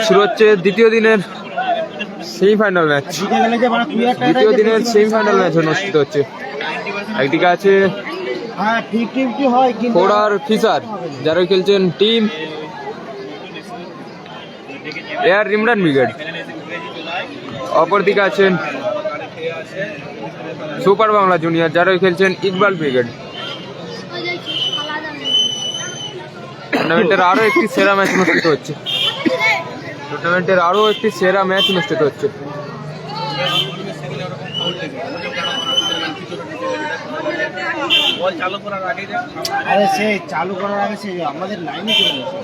শুরু হচ্ছে দ্বিতীয় দিনের সেমিফাইনাল ম্যাচ। দ্বিতীয় দিনের সেমিফাইনাল ম্যাচ অনুষ্ঠিত হচ্ছে। একদিকে আছে ফোর্ডার ফিশার, যারা খেলছেন টিম এয়ার রিমরান ব্রিগেড। অপরদিকে আছেন সুপার বাংলা জুনিয়র, যারা খেলছেন ইকবাল ব্রিগেড। টুর্নামেন্টের আরো একটি সেরা ম্যাচ অনুষ্ঠিত হচ্ছে। চালু করার আগে আমাদের লাইনে চলে গেছে।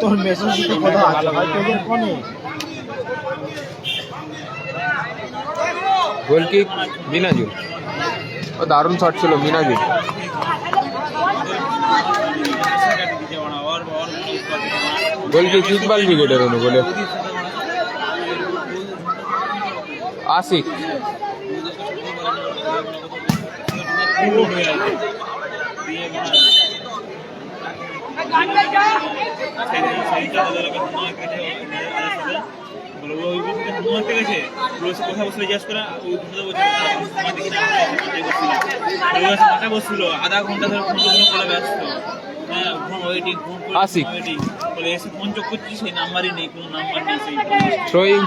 তোর মেসেজ কথা গোল কিক মিনাজুল, ও দারুণ শট ছিল মিনাজুল। গোল কিক ইকবাল ব্রিগেডের অনুকূলে। আশিক কথা বসলে জিজ্ঞাসা করা বসছিল আধা ঘন্টা ধরে ফোন ব্যস্ত। আশিক বলে এসে ফোন চোখ করছি, সেই নাম্বারই নেই, কোনো নাম্বার নেই সেই থ্রোয়িং।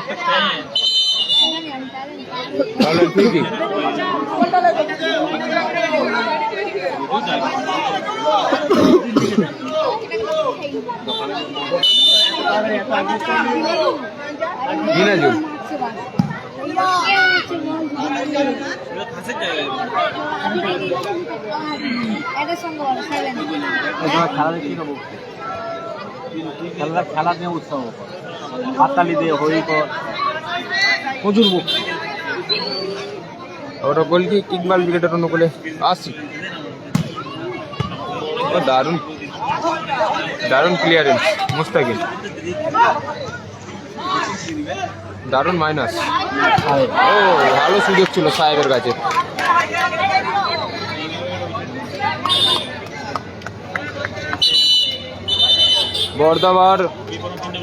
মিনাজুল খেলা দিয়ে উৎসাহ হাততালি দিয়ে হই প্রচুর মুখ। ওটা গোল কি ইকবাল ব্রিগেডের অনুকূলে। আশিক দারুণ দারুণ ক্লিয়ারেন্স মুস্তাকিম, দারুণ মাইনাস। ও ভালো সুযোগ ছিল সাহেবের কাছে। বর্দাবার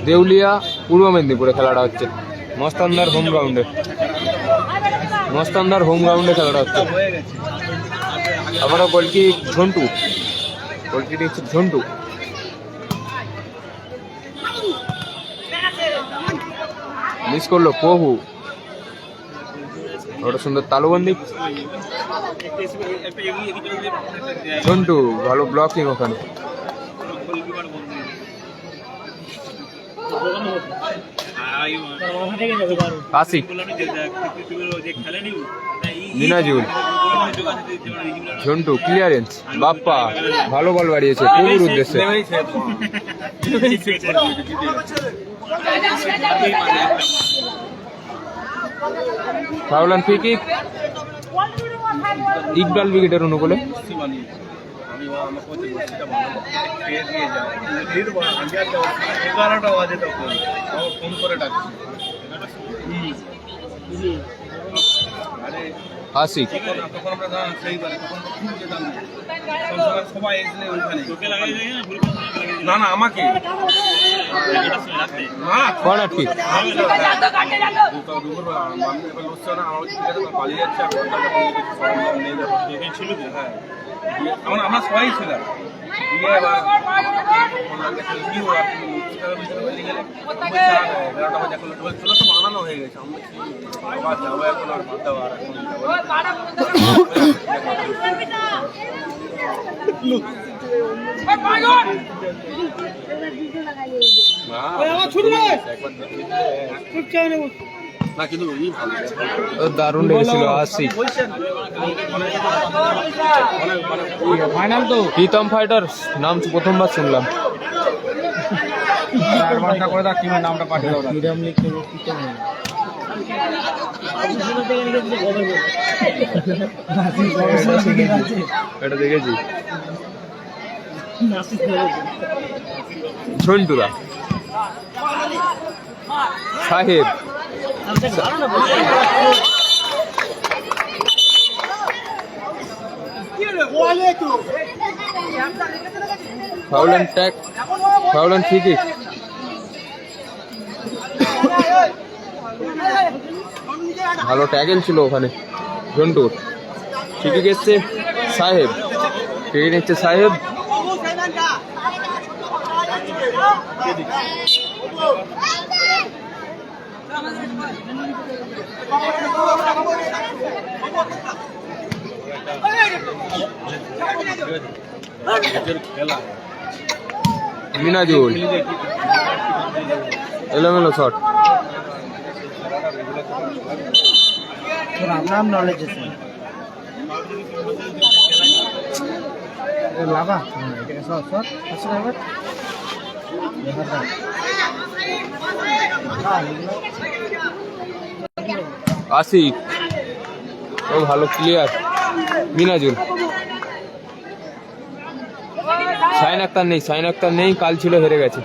দেউলিয়া পূর্ব মেদিনীপুরে খেলাটা হচ্ছে। মস্তানদার হোম গ্রাউন্ডে খেলাটা হচ্ছে। আবারও গোলকি ঝন্টু, গোলকিটি হচ্ছে ঝন্টু। মিস করলো পহু। ওটা সুন্দর তালুবন্দি। ঝন্টু ভালো ব্লকিং ওখানে। আশিক মিনাজুল ঝন্টু ক্লিয়ারেন্স। বাপ্পা ভালো বল বাড়িয়েছে পহুর উদ্দেশ্যে। Foul and free kick Iqbal ব্রিগেডের অনুকূলে। ফোন করে ডাকছি আশিক না না আমাকে কর্নার কিক। পালিয়ে যাচ্ছে আমরা সবাই ছিলাম। বানানো হয়ে গেছে আবার যাবো এখন আর বাদ দেওয়া না, কিন্তু দারুণ লেগেছিল। আশিক ফাইনাল তো প্রীতম ফাইটার নাম প্রথমবার শুনলাম। অ্যাডভান্সটা করে দাও, টিমের নামটা পাঠিয়ে দাও। ফ্রিডম লিগ থেকে কিটা নেই এটা দেখেছি ঝন্টুরা সাহেব foul and tackle, foul and free kick. ভালো ট্যাকেল ছিল ওখানে ঝন্টুর। ফ্রি কিক এসছে সাহেব, ফ্রি কিক নিচ্ছে সাহেব। মিনাজুল এলোমেলো শট। নাম নলেজ আছে লাভা এটা শট শট আসলে এবার আসিফ ও ভালো প্লেয়ার। মিনাজুল, শাহিন আক্তার নেই, শাহিন আক্তার নেই, কাল ছিল হেরে গেছে।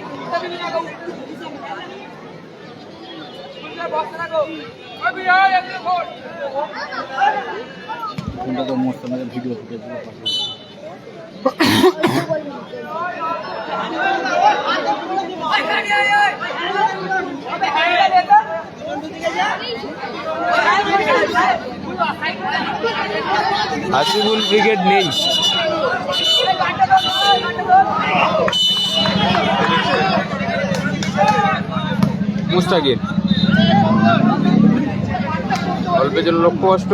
ভিডিও আসিফুল ব্রিগেড নেই। মুস্তাকির অল্পের জন্য লক্ষ্য কষ্ট।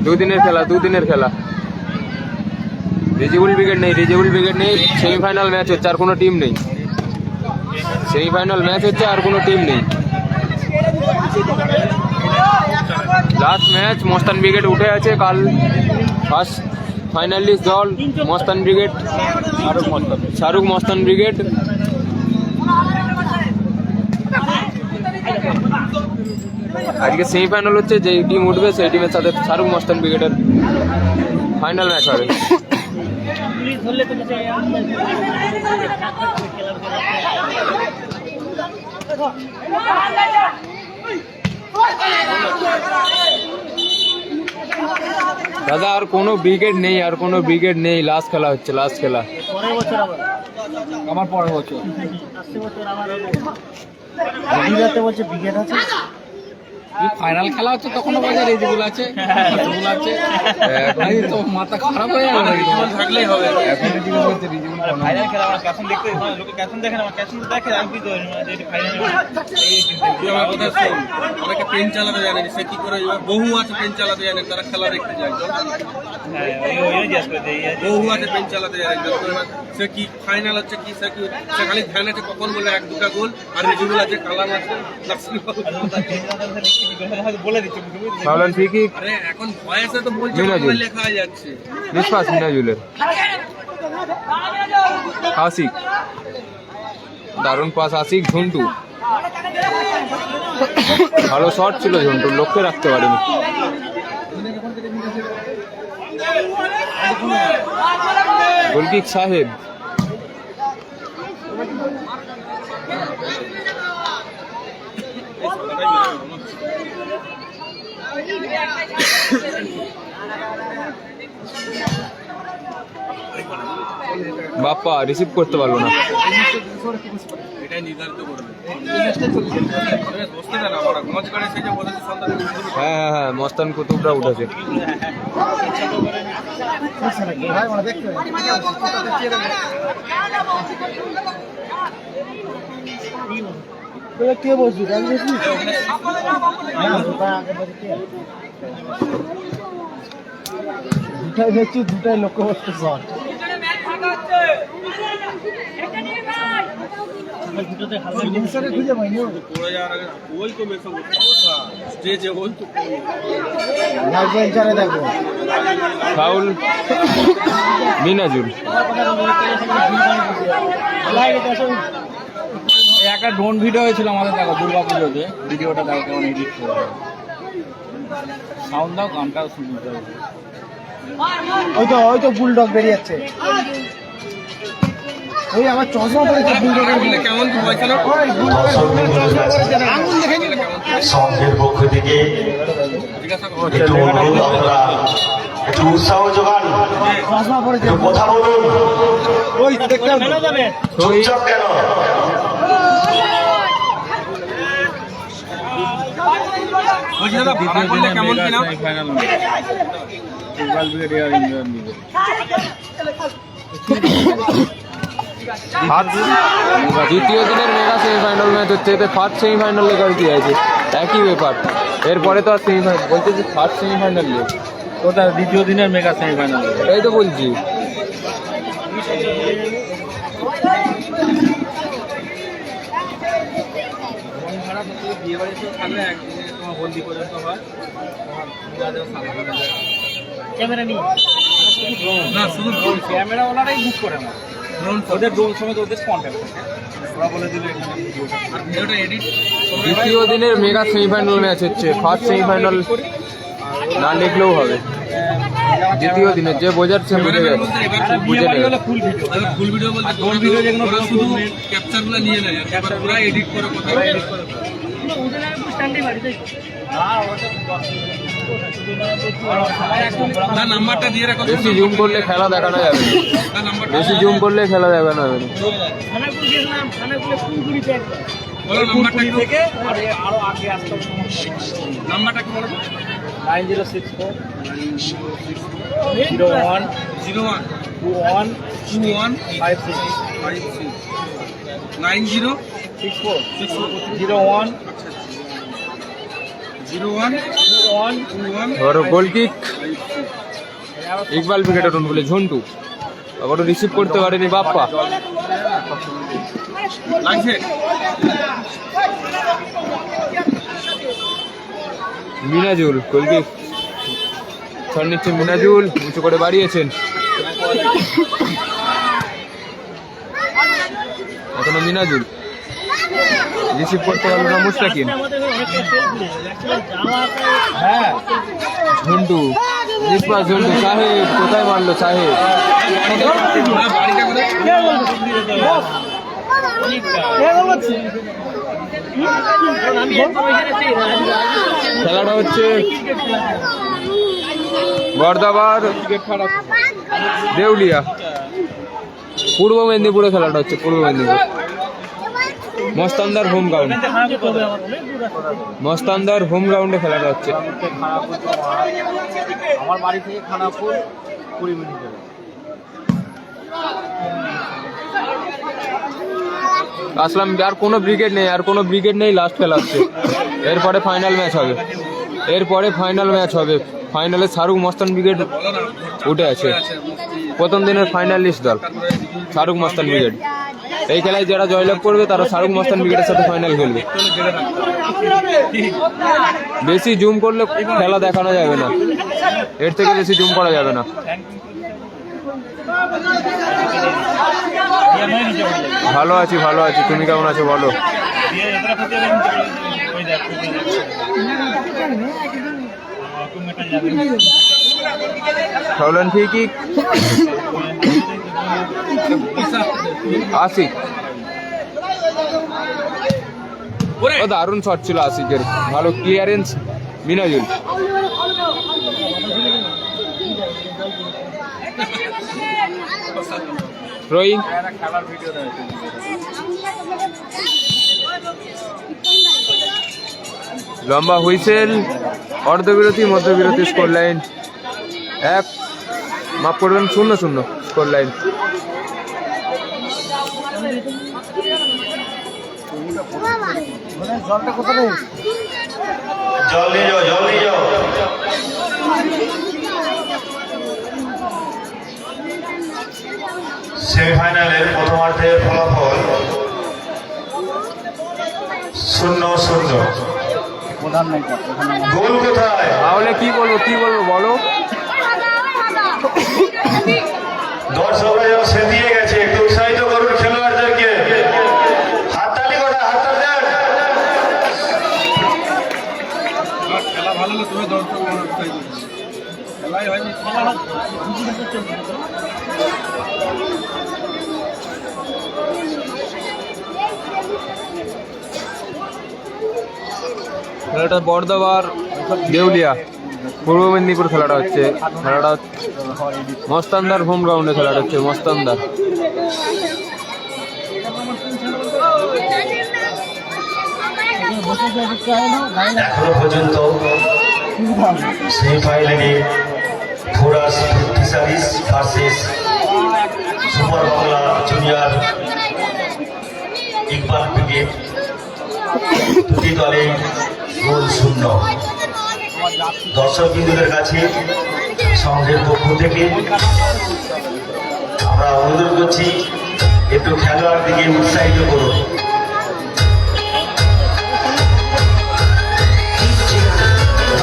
দুদিনের খেলা, দুদিনের খেলা। রিজিবুল ব্রিগেড নেই, রিজিবুল ব্রিগেড নেই। সেমিফাইনাল ম্যাচ হচ্ছে, আর কোনো টিম নেই। সেমিফাইনাল ম্যাচ হচ্ছে, আর কোনো টিম নেই। লাস্ট ম্যাচ মস্তান ব্রিগেড উঠে আছে। কাল ফার্স্ট ফাইনালিস্ট দল মস্তান ব্রিগেড, শাহরুখ মস্তান ব্রিগেড। আজকে সেমিফাইনাল হচ্ছে, যে টিম উঠবে সেই টিমের সাথে শাহরুখ মস্তান ব্রিগেডের ফাইনাল ম্যাচ হবে। দাদা আর কোনো ব্রিগেড নেই, আর কোনো ব্রিগেড নেই। লাস্ট খেলা হচ্ছে, লাস্ট খেলা। আমার পরের বছর বলছে ব্রিগেড আছে, ফাইনাল খেলা হচ্ছে তখনও বাজার এই যেগুলো আছে রিজিবুল আছে। তো মাথা খারাপ হয়ে যাবে, রিজিবুল থাকলেই হবে। এখন রিজিবুল বলতে রিজিবুল ফাইনাল খেলা আমরা ক্যাপ্টেন দেখতে, লোকে ক্যাপ্টেন দেখে না, আমার ক্যাপ্টেন দেখে আমি তো যে ফাইনাল এই আমার কথা শুন। অনেকে পেন চালাতে জানে, সে কি করে বহু আছে পেন চালাতে জানে, তারা খেলা দেখতে যায়। হ্যাঁ ওই জিজ্ঞেস করে বহু আছে পেন চালাতে জানে, সে কি ফাইনাল হচ্ছে কি সে কি, সে খালি ধ্যান আছে কখন বলে এক দুটা গোল। আর রিজিবুল আছে, কালাম আছে, বলে দিচ্ছি ফ্রি কিক। আরে এখন ভয়েসে তো বলছে, লেখা যাচ্ছে নিষ্পাস মিনাজুলের। আশিক, দারুণ পাস আশিক। ঝন্টু ভালো শট ছিল, ঝন্টু লক্ষ্যে রাখতে পারেনি। গোলকিক সাহেব। বাপ্পা রিসিভ করতে পারলো না। এটাই নির্ধারিত করবে। হ্যাঁ হ্যাঁ হ্যাঁ, মস্তান কুতুবরা উঠেছে। কে বলছি দুটাই দেখছি, দুটাই লক্ষ্য করতে শট। খুঁজে পাইনি দেখো ফাউল মিনাজুল। এই একটা ড্রোন ভিডিও হয়েছিল আমাদের, দেখো দুর্গা পুজোতে, ভিডিওটা দেখো কেমন এডিট করে। সাউন্ড দাও, গানটাও শুনতে হবে। ওই তো বুলডগ বেরিয়ে যাচ্ছে। ওই আমার চশমা পড়েছে বুলডগের কেমন আঙুল দেখে নিলে সংঘের পক্ষ থেকে একটু অনুরোধ, আপনারা একটু উৎসাহ যোগান, চশমা পড়েছে একটু কথা বলুন। ওই দেখতে যাবে চুপচাপ কেন? কেমন কিনা ফাইনাল ইকবাল ব্রিগেড আর ইন্ডিয়ান ব্রিগেড। দ্বিতীয় দিনের মেগা সেমিফাইনাল ম্যাচ হচ্ছে, এতে ফার্স্ট সেমিফাইনাল লেগে আর কি আছে, একই ব্যাপার। এরপরে তো আর সেমিফাইনাল বলতে যে ফার্স্ট সেমিফাইনাল লিগ, ওটা দ্বিতীয় দিনের মেগা সেমিফাইনাল। এটাই তো বলছি। বিয়ে বাড়িতে থাকলে একদিনে তোমার হলদি পর্যন্ত হয়। ক্যামেরা নিয়ে না, শুধু ড্রোন, ক্যামেরা ওনারাই বুক করে না, ড্রোন ওদের ড্রোন সমেত ওদের কন্ট্যাক্ট থাকে, ওরা বলে দিল এখানে ভিডিওটা এডিট। দ্বিতীয় দিনের মেগা সেমিফাইনাল ম্যাচ হচ্ছে, ফার্স্ট সেমিফাইনাল না লিখলেও হবে। দ্বিতীয় দিনের যে বোঝাচ্ছে বুঝে গেছে, বুঝে নেবে। ফুল ভিডিও, ফুল ভিডিও বলতে ড্রোন ভিডিও যেগুলো ওরা শুধু ক্যাপচারগুলো নিয়ে নেয়, ক্যাপচার ওরা এডিট করে, কথা এডিট করে। না, নাম্বারটা দিয়ে রাখো। বেশি জুম করলে খেলা দেখানো যাবে না, বেশি জুম করলে খেলা দেখানো যাবে না। নাম্বারটা কি বলো? 9064 01 01 21 21 56 9064 01 01 21। और गोल किक ইকবাল ব্রিগেড রন বলে ঝন্টু, আবার রিসিভ করতে পারেনি বাপ্পা। লাগছে মিনাজুল গোল কিক ছড় নিচ্ছে, মিনাজুল উঁচু করে বাড়িয়েছেন, এখনো মিনাজুল রিসিভ করতে পারল না মুস্তাকিম। হ্যাঁ ঝন্টু নিষ্পাস, ঝন্টু সাহেব কোথায় মারলো সাহেব। খেলাটা হচ্ছে বর্দাবার দেউলিয়া, পূর্ব মেদিনীপুরে খেলাটা হচ্ছে, পূর্ব মেদিনীপুর মস্তানদার হোম গ্রাউন্ড, মস্তানদার হোম গ্রাউন্ডে খেলাটা হচ্ছে। আমার বাড়ি থেকে খানাপুর 20 মিনিট যাবে। আসলাম, আর কোনো ব্রিগেড নেই, আর কোনো ব্রিগেড নেই, লাস্ট খেলা হচ্ছে। এরপরে ফাইনাল ম্যাচ হবে, এরপরে ফাইনাল ম্যাচ হবে। ফাইনালে শাহরুখ মস্তান ব্রিগেড উঠে আছে, প্রথম দিনের ফাইনালিস্ট দল শাহরুখ মস্তান ব্রিগেড। এই খেলায় যারা জয়লাভ করবে তারা শাহরুখ মস্তান ব্রিগেডের সাথে ফাইনাল খেলবে। বেশি জুম করলে খেলা দেখানো যাবে না, এর থেকে বেশি জুম করা যাবে না। ভালো আছি, ভালো আছি, তুমি কেমন আছো বলো? ফাউলান ফ্রি কিক আশিক, ও দারুণ শট ছিল আশিকের, ভালো ক্লিয়ারেন্স মিনাজুল। থ্রোয়িং লম্বা হুইসেল, অর্ধবিরতি মধ্যবিরতি, স্কোর লাইন 1, মাফ করবেন 0-0 স্কোর লাইন। জলটা কোথায় রে? জল নিয়ে যাও, জল নিয়ে যাও। সেমিফাইনালের প্রথমার্ধের ফলাফল 0-0। প্রধান নাই তো, প্রধান নাই। গোল কোথায়? তাহলে কি বলবো বলো। দর্শকরা যেন সেদিয়ে গেছে, একটু উৎসাহিত করুন খেলোয়াড়দেরকে। হাততালি কোথায়? হাততালি দেন। খেলা ভালো হলে তুমি দর্শক খেলাই হয়নি। খেলাটা বর্ধমান দেউলিয়া পূর্ব মেদিনীপুর খেলাটা হচ্ছে। খেলাটা মস্তানদার হোম গ্রাউন্ডে খেলাটা হচ্ছে, মস্তানদার। এখনো পর্যন্ত সেমিফাইনালে ফোরাস fisheries versus super Bangla junior Iqbal brigade, দুটি দলে গোল শূন্য। দর্শকবৃন্দদের কাছে সংঘের পক্ষ থেকে আমরা অনুরোধ করছি, একটু খেলোয়াড় দিকে উৎসাহিত করুন।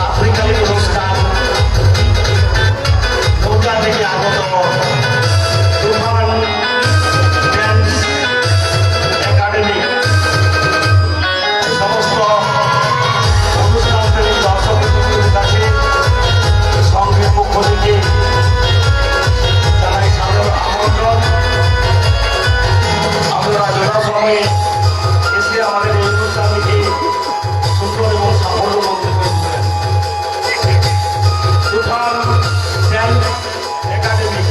আফ্রিকান অনুষ্ঠান নৌকা থেকে আগত তুফান ড্যান্স একাডেমি সমস্ত অনুষ্ঠান প্রেমী দর্শকদের কাছে সংঘের পক্ষ থেকে জানাই সাদর আমন্ত্রণ। আপনারা যথাসময়ে এসে আমাদের এই অনুষ্ঠানটিকে সুন্দর এবং সাফল্যমণ্ডিত করে তুলেন। তুফান ড্যান্স একাডেমি।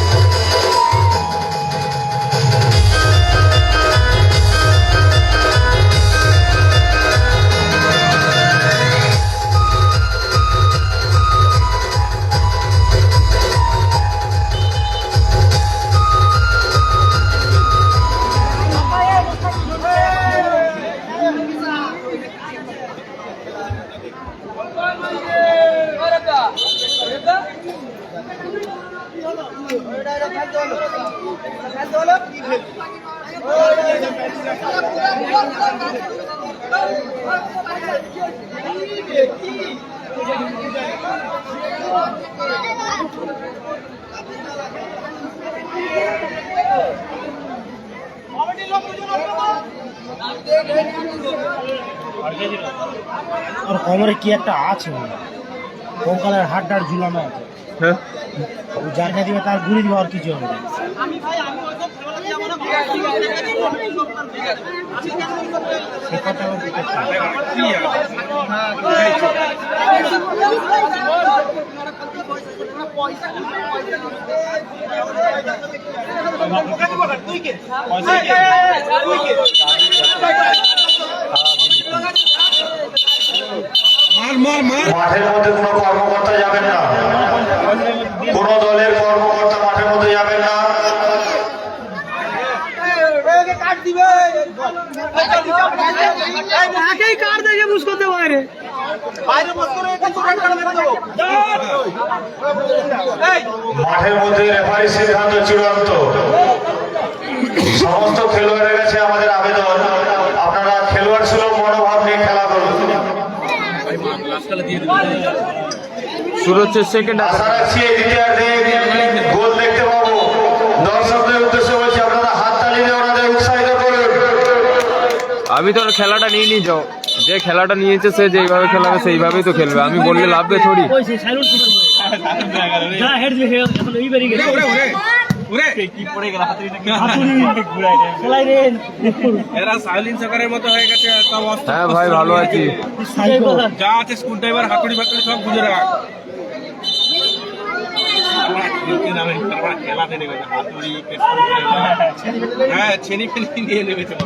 আর কোমরে কি একটা আছে মনে হয়। কঙ্কালের হাড় ঝুলানো আছে, হ্যাঁ, ও যার কাছে দিবে তার গুলি দিবে, আর কিছু হবে না। সে কথা আমার দিকে থাকে। মাঠের মধ্যে কোনো কর্মকর্তা যাবেন না, কোনো দলের কর্মকর্তা মাঠের মধ্যে যাবেন না। মাঠের মধ্যে রেফারি সিদ্ধান্ত চূড়ান্ত। সমস্ত খেলোয়াড়ের কাছে আমাদের আবেদন, আপনারা খেলোয়াড় সুলভ মনোভাব নিয়ে খেলা করুন। শুরু হচ্ছে সেকেন্ড হাফ। আশা রাখছি এই দ্বিতীয়ার্ধে গোল দেখতে পাবো। দর্শকদের উদ্দেশ্যে বলছি, আপনারা হাততালি দিয়ে ওনাদের উৎসাহিত করুন। আমি তো খেলাটা নিয়ে যাও, যে খেলাটা নিয়েছে সে যেইভাবে খেলাবে সেইভাবেই তো খেলবে। আমি বললে লাভবে থোড়ি। এরা সাইলেন্স সকারের মতো হয়ে গেছে একটা অবস্থা। হ্যাঁ ভাই, ভালো আছি। যা আছে স্ক্রু ড্রাইভার হাতুড়ি ফাতুড়ি সব বুঝে রাখ। খেলাতে নেমেছে হাতুড়ি, হ্যাঁ ছেনি ফেনি নিয়ে নেমেছে।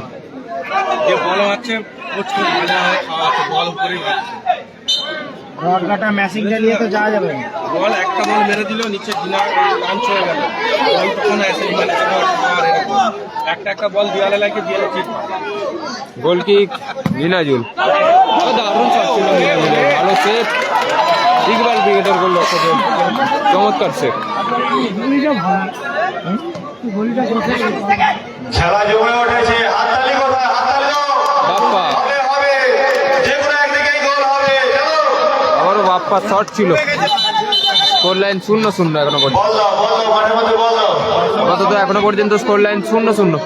যে বল মারছে ভাজা হয়ে খাওয়া আছে, বল উপরে রড কাটা মেশিনটা নিয়ে তো যাওয়া যাবে না। বল একটা বল মেরে দিল, নিচে ঘিনা লাঞ্চ হয়ে গেল। বল তখন আসেনি, মানে একটা বল দেওয়ালে লাগে, দেওয়ালে ঠিক গোল কি মিনাজুল, দারুণ শট ছিল মিনাজুলের, ভালো সেভ। ইকবাল ব্রিগেডের গোল, লক্ষ্য চমৎকার সেভ। খেলা জমে উঠেছে, হাততালি কোথায়? হাততালি দাও। বাপ্পা হবে হবে যে কোনো একদিকেই গোল হবে চলো আবারও বাপ্পা শট ছিল। স্কোর লাইন 0-0 এখনো পর্যন্ত। বল দাও মাঠের মধ্যে বল দাও আপাতত এখনো পর্যন্ত স্কোর লাইন 0-0।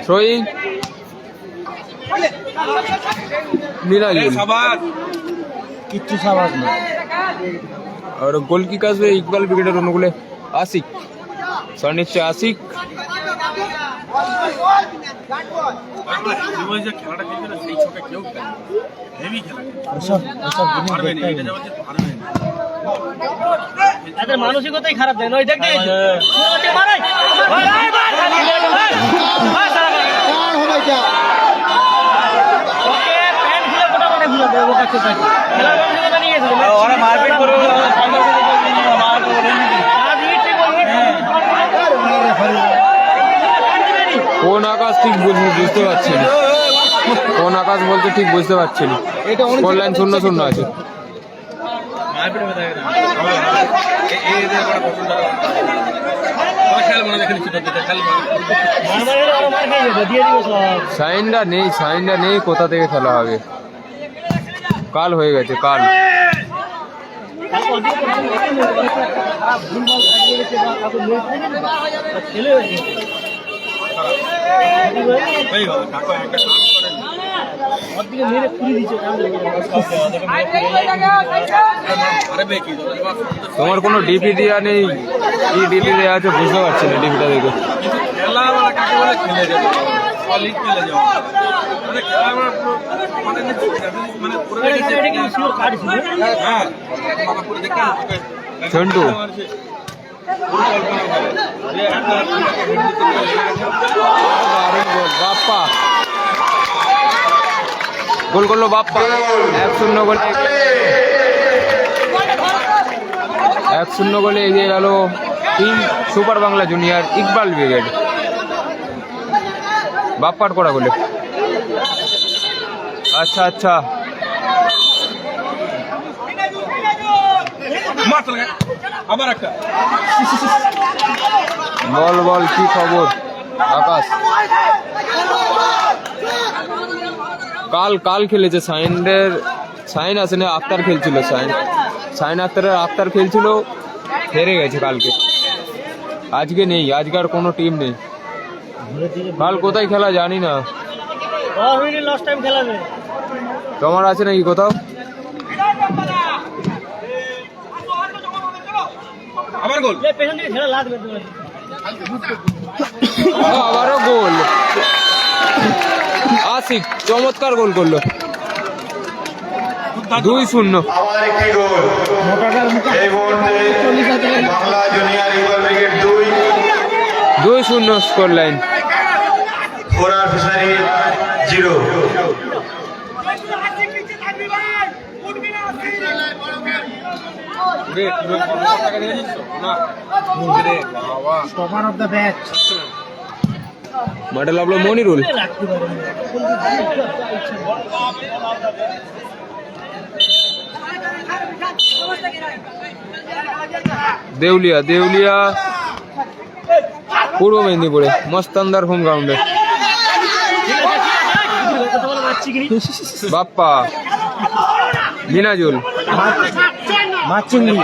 থ্রোয়িং মিরাজুল কিচ্ছু সাবাস না। আর গোল কিক আসবে ইকবাল ব্রিগেডের অনুকূলে আশিক। শট নিচ্ছে আশিক। এসব জিনিস দেখতেই নেই। তাদের মানসিকতাই খারাপ দেয় নয় দেখতে কোন আকাশ ঠিক বুঝতে পারছি না, কোন আকাশ বলতে ঠিক বুঝতে পারছি না। স্কোর লাইন 0-0 আছে। সাইনটা নেই কোথা থেকে খেলা হবে। কাল হয়ে গেছে কাল। তোমার কোনো ডিপি দেওয়া নেই, কি ডিপি দেওয়া আছে বুঝতে পারছি না ডিপিটা দেখে। ঝন্টু বাপ্পা গোল করলো বাপ্পা। 1-0 গোলে 1-0 গোলে এগিয়ে গেল team super Bangla junior Iqbal brigade. বাপ্পার করা গোলে। আচ্ছা আচ্ছা বল কি খবর আকাশ? কাল খেলেছে সাইন আসেনি, আক্তার খেলছিল। আক্তার খেলছিল, হেরে গেছে কালকে। আজকে নেই, আজকে আর কোনো টিম নেই। কাল কোথায় খেলা জানি না। তোমার আছে নাকি কোথাও? আবারও গোল। আশিক চমৎকার গোল করলো। 2-0। আবার একটি গোল এই মুহূর্তে Bangla junior Iqbal brigade 2-0 score line. ফোরার fishery 0। Stopper of the match. মাঠে লাগলো মনিরুল। দেউলিয়া পূর্ব মেদিনীপুরে মস্তানদার হোম গ্রাউন্ডে। বাপ্পা মিনাজুল মাছ চিংড়ি।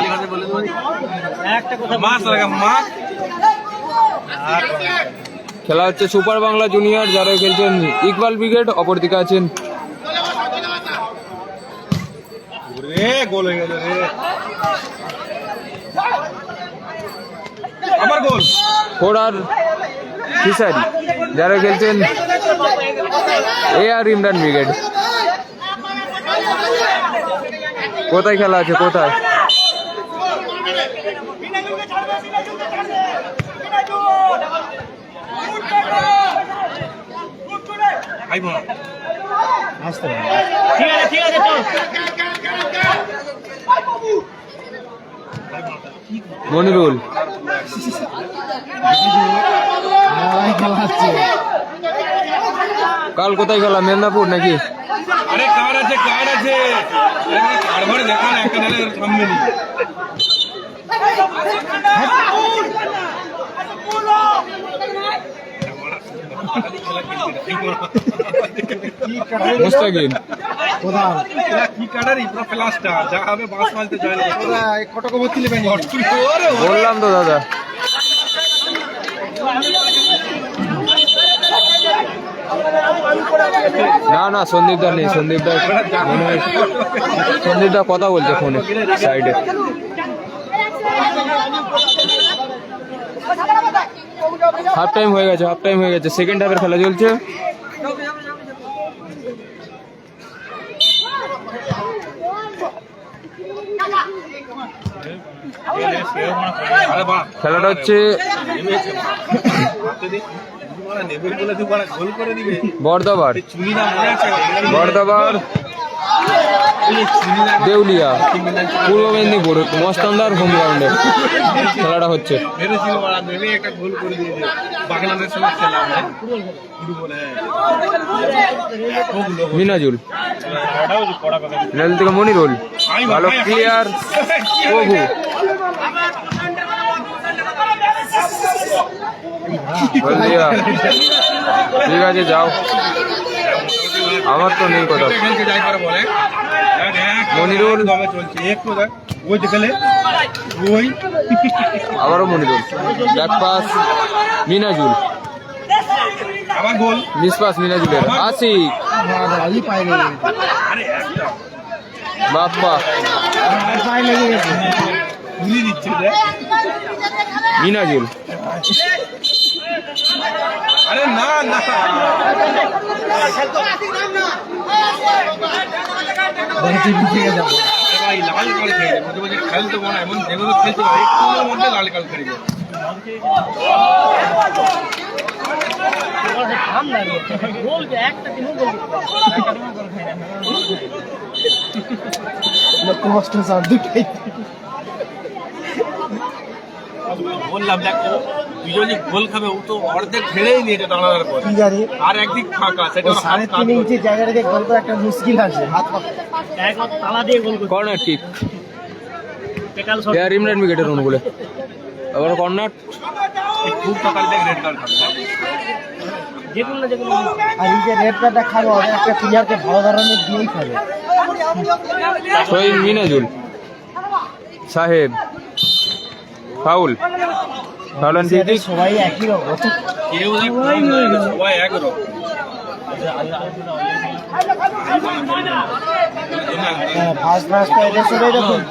খেলা হচ্ছে সুপার বাংলা জুনিয়র, যারা খেলছেন ইকবাল ব্রিগেড, অপরদিকে আছেন ফোরার ফিশারি, যারা খেলছেন AR ইমরান ব্রিগেড। কোথায় খেলা আছে কোথায়? ঠিক আছে চল। মনিরুল কাল কোথায় খেলা? মেদিনীপুর নাকি? আরে কার আছে দেখা না একটা নালে সামনে নি মুস্তাকিন কোথায় কি কাটারি পুরো প্লাস্টার যা হবে বাস মারতে যায় না কোথায় কত কবর তুলে পেনি বললাম তো দাদা। না না সন্দীপদা নেই, সন্দীপদা মনে হয় সন্দীপদা কথা বলছে ফোনে সাইডে। হাফ টাইম হয়ে গেছে, হাফ টাইম হয়ে গেছে, সেকেন্ড হাফের খেলা চলছে। খেলাটা হচ্ছে বর্ধমান দেউলিয়া পূর্ব মেদিনীপুর মস্তানদার হোম গ্রাউন্ডে খেলাটা হচ্ছে। মিনাজুল নেল থেকে মনিরুল, ভালো ক্লিয়ার প্রভু। বলদিয়া ঠিক আছে যাও, আমার তো নেই কথা। মনিরুল আবারও মনিরুল, ব্যাক পাস মিনাজুল, আবার গোল মিস পাস মিনাজুলের। আশিক বাপ্পা মিনাজুল, আরে না না ভাই লাল কাল খেয়ে মধ্যে মধ্যে খেলতে মনে এমন যেভাবে খেলতে পারে একটুর মধ্যে লাল কাল খেয়ে যায়। বললাম দেখো দুজনই গোল খাবে, ও তো অর্ধেক ঢেলেই নিয়েছে দাঁড়ানোর পর, কি জানি আর একদিক ফাঁকা, সেটা 3.5 ইঞ্চি জায়গাটাকে গোল করা একটা মুশকিল আছে। হাত পা তালা দিয়ে গোল করছে। কর্নার কিক পেকাল শট। প্লেয়ার ইমরান উইকেটের অনুকূলে। আবার কর্নার খুব সকাল থেকে রেড কার্ড খাবে। যেগুলো না যেগুলো আর এই যে রেড কার্ডটা খাবে ওদের একটা প্লেয়ারকে ভালো ধরনের দিয়েই খাবে। শহীদ মিনাজুল সাহেব foul, foul and free kick. সবাই একই রকম। কেউ সবাই একরকম। ফার্স্ট ম্যাচটা এদের সাথেই দেখুন।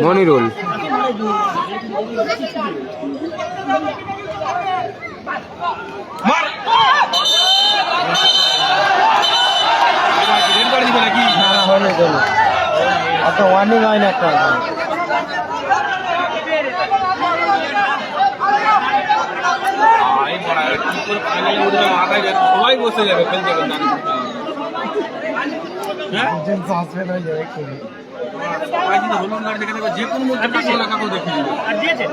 মনিরুল রেড কার্ড দিবে নাকি? না না হয়নি গোল, অত ওয়ার্নিং হয় না একটা। সবাই বসে যাবে খেলতে খেলতে। হ্যাঁ সাসপেন্ড হয়ে যাবে খুবই। সবাই যদি হলুদ কার্ড দেখে দেবে যে কোনো মুহূর্তে টাকা লাগা করে দেখে দিবে। আর দিয়েছে।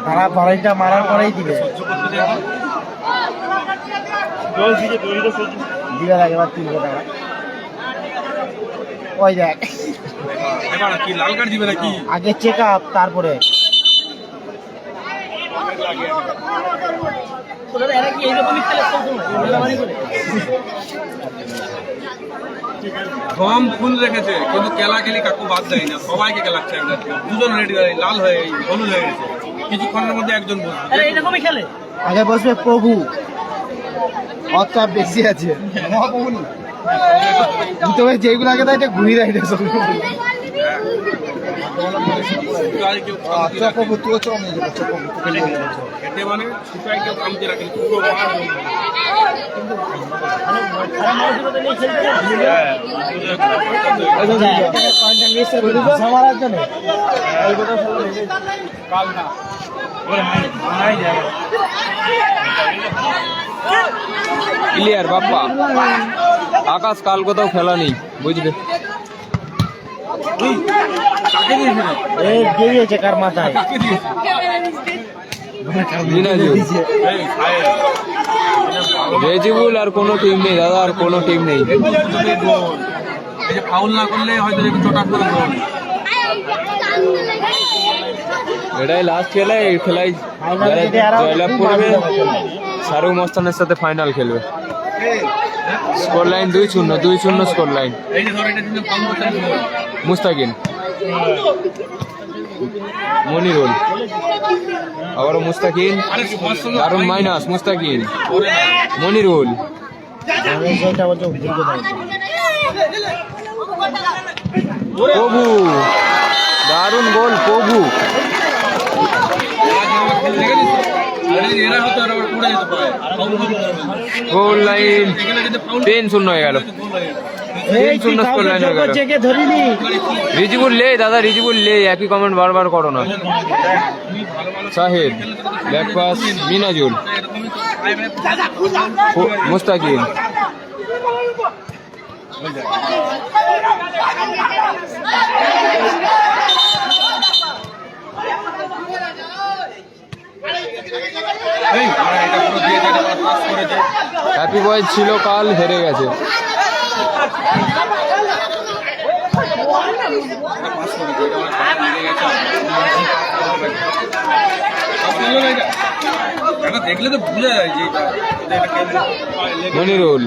তারা বাড়িটা মারার পরেই দিবে। দিবে লাগে এবার 300 টাকা। ওই দেখ এবার কি লাল কার্ড দিবে নাকি? আগে চেক আপ তারপরে। ওরা এরা কি এইরকমই খেলে সবসময় মেলামারি করে? কম ফুল রেখেছে কিন্তু খেলাখেলি কাকু বাদ দেয় না, সবাইকে খেলাচ্ছে একদম। দুজন রেডি লাল হয়ে হলুদ হয়ে গেছে, কিছুক্ষণের মধ্যে একজন বসবে। এরা এইরকমই খেলে। আগে বসবে প্রভু, অতটা বেশি আছে মহাপ্রভু না। তবে যেগুলো আগে দেয় ঘুরিয়ে দেয় সব। আচ্ছা প্রভু তুই চল নিয়ে যাবো। খেতে মানে শুকাই কেউ কামতে রাখেন পুরো বার খারাপ মানসিকতা নিয়ে খেলতে। মারার জন্য কাল না ক্লিয়ার বাপ্পা আকাশ, কাল কোথাও খেলা নেই বুঝলে। কাকে দিয়েছিল? এই দিয়েছে কার মাথায় কাকে দিয়েছিল? মিনাজুল রেজিবুল, আর কোনো টিম নেই দাদা, আর কোনো টিম নেই। এই যে ফাউল না করলে হয়তো একটু চটাপ করে গোল। এটাই লাস্ট খেলা, এই খেলায় Final যদি হারাও তো জয়লাভ খুব করবে ভালো হবে। শাহরুখ মস্তানের সাথে ফাইনাল খেলবে। Score line 2-0 score line. এই যে ধর এটা কিন্তু মুস্তাকিন, মনিরুল, আবারও মুস্তাকিন, দারুণ মাইনাস মুস্তাকিন, মনিরুল, আমি যেটা বলছি দীর্ঘ দাঁড়িয়ে প্রভু, দারুণ গোল প্রভু। এরা হতো আর আবার পড়ে যেত পায় গোল লাইন এখানে যদি ফাউল 3-0 হয়ে গেল। এই তুই 3-0 স্কোর লাইন হয়ে গেল। চেকে ধরিনি রিজিবুল লে দাদা, রিজিবুল লে, একই কমেন্ট বারবার করো না। Shahid, back pass Minajul, Mustakin, happy boy ছিল কাল, হেরে গেছে। এটা দেখলে তো বুঝা যায় যে মনিরুল,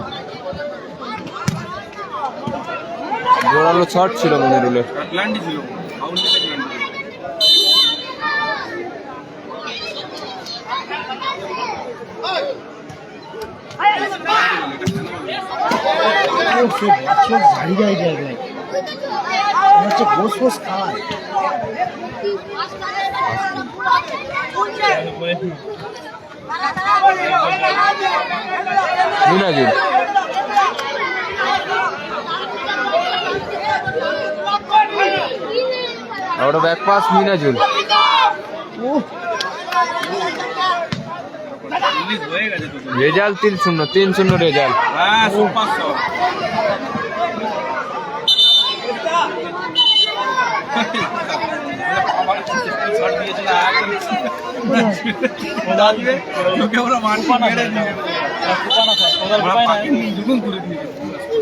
জোরালো শট ছিল মনিরুলের। আটলান্টি ছিল ফাউল দিলে চোখ ঝাড়ি যায় জায়গায় হচ্ছে গোস ফোস খাওয়ায় মিনাজুল, আর ব্যাক পাস মিনাজুল, রিলিজ হয়ে গেছে তো রেজাল্ট 3-0 রেজাল্ট। হ্যাঁ সুপার শট আবার শট দিয়েছিল লোকে ওরা মারতে মেরে দিয়ে ওরা পাকিং দুগুণ করে দিয়েছে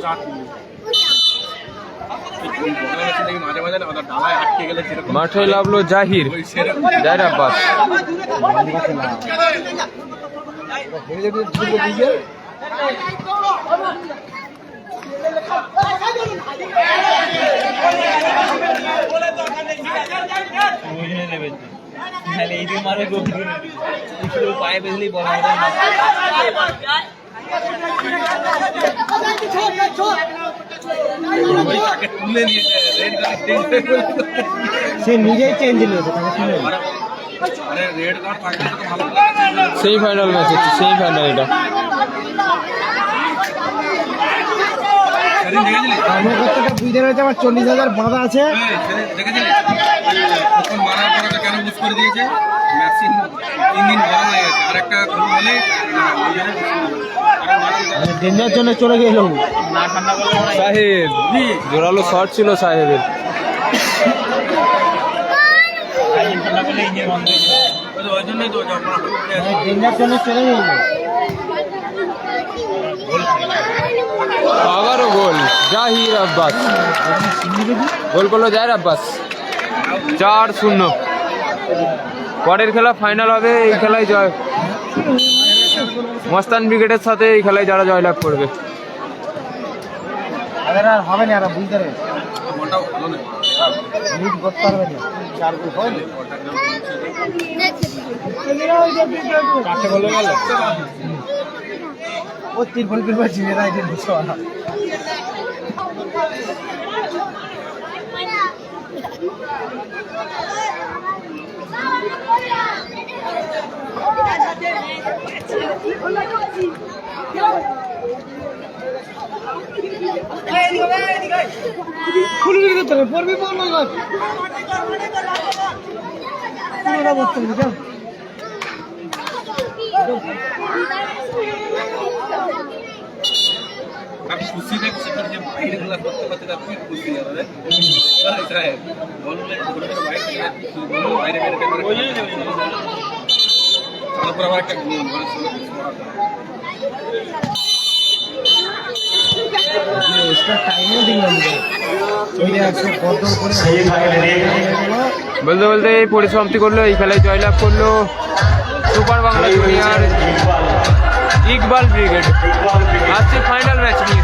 চাট মাঝে মাঝে না ওরা ডালায় আটকে গেলে সেরকম মাঠে নামলো জাহির, ওই সেরকম জাহির আব্বাস, পায়ে বেজলেই বড় তাকে তুলে নিয়েছে রেড কার্ড সে নিজেই চেঞ্জ নিয়েছে তাকে শুনে আরে রেড কার্ড থাকলে তো ভালো লাগে সেই ফাইনাল ম্যাচ হচ্ছে, সেই ফাইনাল এটা। সেদিন দেখেছিলি আমার কতটা বুঝতে পেরেছে আমার 40,000 বাঁধা আছে সেদিন দেখেছিলি তখন মারার পর ওটা কেন বুঝ করে দিয়েছে ম্যাক্সিম 3 দিন গরম হয়ে গেছে আর একটা গরু হলে ডেঞ্জার জন্য চলে গেল না ঠান্ডা করলে সাহেব, জোরালো শট ছিল সাহেবের। ঠান্ডা করলে ইঞ্জিন বন্ধ হয়ে যাবে ওই জন্যই তো ডেঞ্জার জন্য চলে গেল আবারও গোল জাহির আব্বাস, গোল করলো জাহির আব্বাস। 4-0। পরের খেলা ফাইনাল হবে, এই খেলায় জয় মস্তান ব্রিগেডের সাথে, এই খেলায় যারা জয়লাভ করবে। আর হবে না, আর বুঝতে পেরেছে মনটাও ভালো না লিড করতে পারবে না 4 গোল হয় কাছে গোল গেল, ও 3 গোল কিনবা জিতে না এটা বুঝছো না খুলে দিতে হবে পড়বি বল না পুরো বলতে হবে যাও आप खुशी से शिखर जब बाहर गुला करते करते आप फिर खुशी है अरे ऐसा है बोल ले थोड़ा थोड़ा बाहर बोलो बाहर मेरे के वो ये चलो प्रवाह का बोल बोल এক্সট্রা টাইমও দিলাম চলে আসছে কত করে সেই ফাইনালে বলতে বলতে এই পরিসমাপ্তি করলো, এই খেলায় জয়লাভ করলো super Bangla junior Iqbal brigade. আসছে ফাইনাল ম্যাচ নিয়ে।